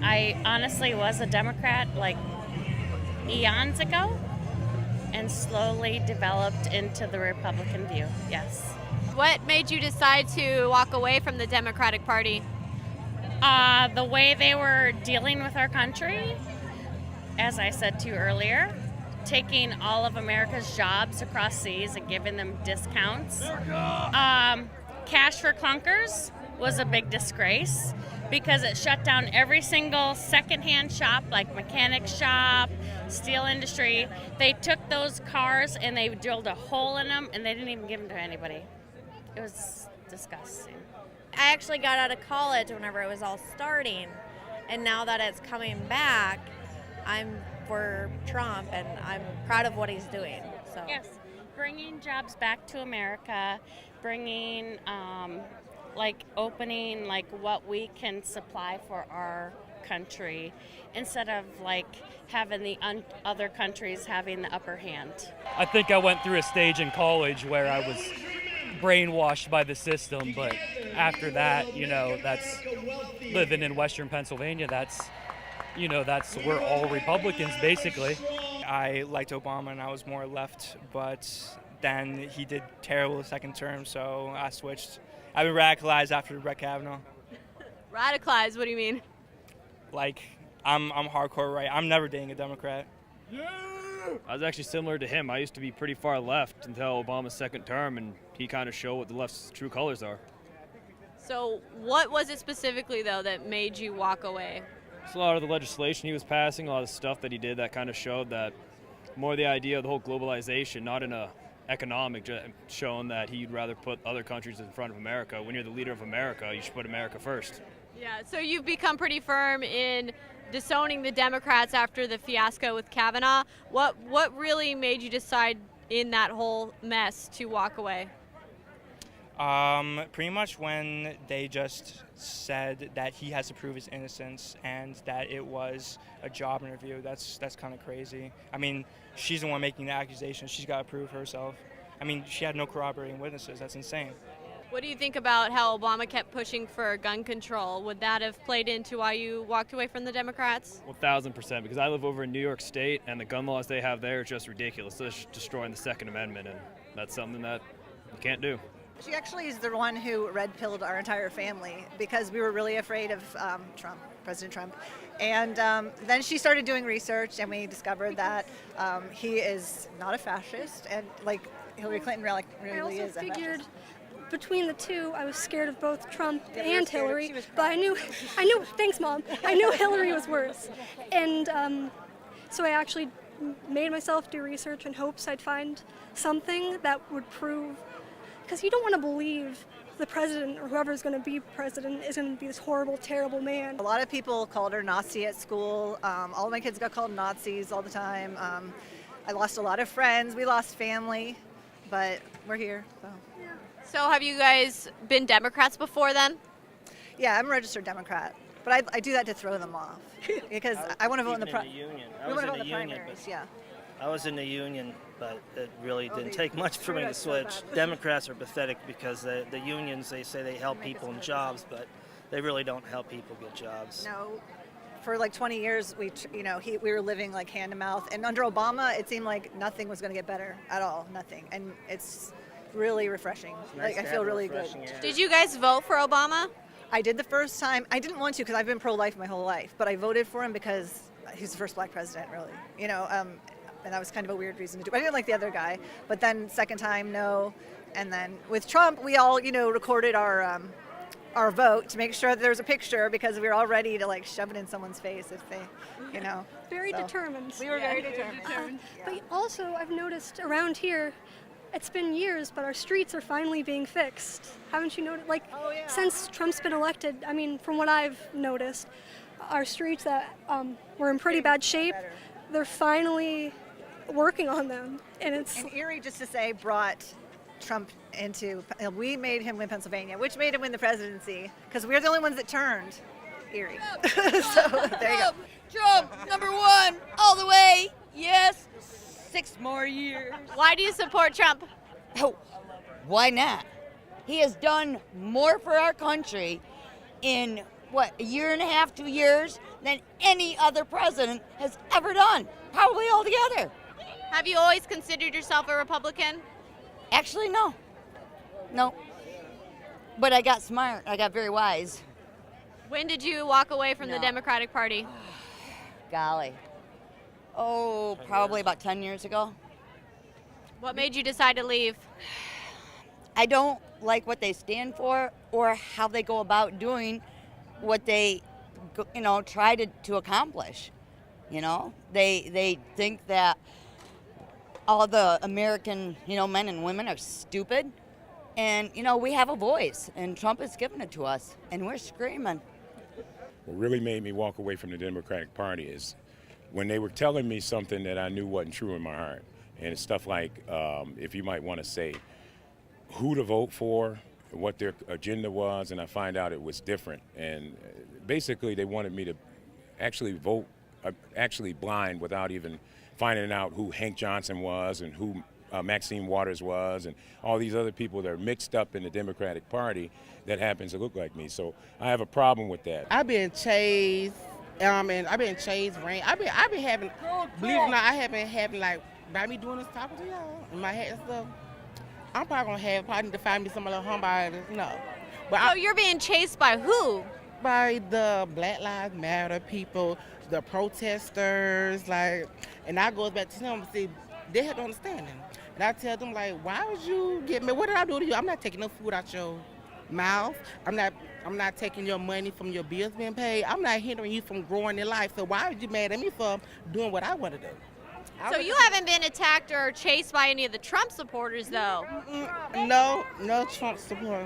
I honestly was a Democrat like eons ago and slowly developed into the Republican view, yes. What made you decide to walk away from the Democratic Party? The way they were dealing with our country, as I said to you earlier, taking all of America's jobs across seas and giving them discounts. Cash for clunkers was a big disgrace because it shut down every single secondhand shop, like mechanic shop, steel industry. They took those cars and they drilled a hole in them and they didn't even give them to anybody. It was disgusting. I actually got out of college whenever it was all starting, and now that it's coming back, I'm for Trump, and I'm proud of what he's doing. So Yes, bringing jobs back to America, bringing, opening, what we can supply for our country instead of, having the other countries having the upper hand. I think I went through a stage in college where I was brainwashed by the system, but after that, that's living in Western Pennsylvania, that's we're all Republicans basically. I liked Obama and I was more left, but then he did terrible the second term, so I switched. I've been radicalized after Brett Kavanaugh. Radicalized, what do you mean? I'm hardcore right. I'm never dating a Democrat. I was actually similar to him. I used to be pretty far left until Obama's second term, and he kind of showed what the left's true colors are. So what was it specifically, though, that made you walk away? So a lot of the legislation he was passing, a lot of stuff that he did that kind of showed that more the idea of the whole globalization, not in a economic, showing that he'd rather put other countries in front of America. When you're the leader of America, you should put America first. Yeah, so you've become pretty firm in disowning the Democrats after the fiasco with Kavanaugh. What really made you decide in that whole mess to walk away? Pretty much when they just said that he has to prove his innocence and that it was a job interview. That's kind of crazy. I mean, she's the one making the accusation. She's got to prove herself. I mean, she had no corroborating witnesses. That's insane. What do you think about how Obama kept pushing for gun control? Would that have played into why you walked away from the Democrats? 1,000%, because I live over in New York State, and the gun laws they have there are just ridiculous. They're just destroying the Second Amendment, and that's something that you can't do. She actually is the one who red-pilled our entire family because we were really afraid of President Trump. And then she started doing research, and we discovered that he is not a fascist, and Hillary Clinton really is a fascist. I also figured between the two, I was scared of both Trump and Hillary, but I knew, thanks Mom, I knew Hillary was worse. And so I actually made myself do research in hopes I'd find something that would prove, because you don't want to believe the president or whoever's going to be president is going to be this horrible, terrible man. A lot of people called her Nazi at school. All of my kids got called Nazis all the time. I lost a lot of friends. We lost family, but we're here. So have you guys been Democrats before then? Yeah, I'm a registered Democrat, but I do that to throw them off because I want to vote in the union. I was in the union, primaries. Yeah. I was in the union, but it really didn't take much for me to switch. Democrats are pathetic because the unions, they say they help people in jobs, but they really don't help people get jobs. No, for 20 years we were living hand to mouth, and under Obama it seemed like nothing was going to get better at all, nothing, and it's really refreshing. Nice I feel really good. air. Did you guys vote for Obama? I did the first time. I didn't want to because I've been pro-life my whole life, but I voted for him because he's the first black president, really. And that was kind of a weird reason to do. I didn't like the other guy, but then second time, no. And then with Trump, we all, recorded our vote to make sure that there was a picture because we were all ready to shove it in someone's face if they, Very determined. We were very determined. But also, I've noticed around here, it's been years, but our streets are finally being fixed. Haven't you noticed? Since Trump's been elected, I mean, from what I've noticed, our streets that were in pretty bad shape, they're finally working on them. And Erie, just to say, brought Trump into, we made him win Pennsylvania, which made him win the presidency, because we're the only ones that turned Erie. So there you go. Trump, #1, all the way, yes. 6 more years. Why do you support Trump? Oh, why not? He has done more for our country in a year and a half, 2 years than any other president has ever done, probably altogether. Have you always considered yourself a Republican? Actually, no. No. But I got smart. I got very wise. When did you walk away from the No. Democratic Party? Golly. Oh, probably about 10 years ago. What made you decide to leave? I don't like what they stand for or how they go about doing what they, try to accomplish. They think that all the American, men and women are stupid. And, we have a voice, and Trump has given it to us, and we're screaming. What really made me walk away from the Democratic Party is when they were telling me something that I knew wasn't true in my heart. And it's stuff like, if you might want to say, who to vote for, what their agenda was, and I find out it was different. And basically they wanted me to actually vote, actually blind without even finding out who Hank Johnson was and who Maxine Waters was and all these other people that are mixed up in the Democratic Party that happens to look like me. So I have a problem with that. I've been chased, and I've been chased, rain. I've been having, believe it or not, I have been having, like, by me doing this talking to y'all in my head and stuff, I'm probably gonna need to find me some little homebody, But So you're being chased by who? by the Black Lives Matter people, the protesters, and I goes back to them and say, they have to understand them. And I tell them, why would you get me? What did I do to you? I'm not taking no food out your mouth. I'm not taking your money from your bills being paid. I'm not hindering you from growing in life. So why would you mad at me for doing what I want to do? So you haven't been attacked or chased by any of the Trump supporters, though? No Trump support.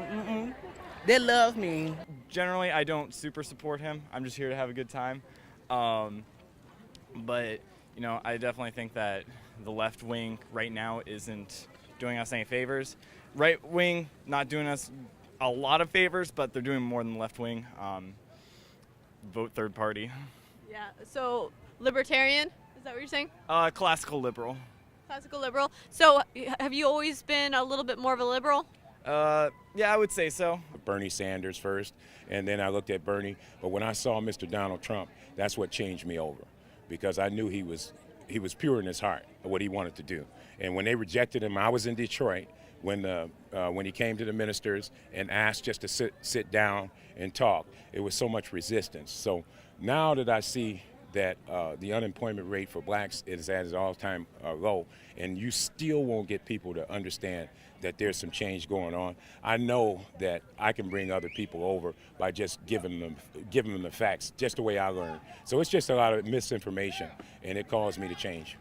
They love me. Generally, I don't super support him. I'm just here to have a good time. But, I definitely think that the left wing right now isn't doing us any favors. Right wing not doing us a lot of favors, but they're doing more than the left wing. Vote third party. Yeah. So libertarian? Is that what you're saying? Classical liberal. Classical liberal. So have you always been a little bit more of a liberal? Yeah, I would say so. Bernie Sanders first, and then I looked at Bernie. But when I saw Mr. Donald Trump, that's what changed me over, because I knew he was pure in his heart, what he wanted to do. And when they rejected him, I was in Detroit when he came to the ministers and asked just to sit down and talk. It was so much resistance. So now that I see that the unemployment rate for blacks is at its all-time low, and you still won't get people to understand that there's some change going on, I know that I can bring other people over by just giving them the facts, just the way I learned. So it's just a lot of misinformation, and it caused me to change.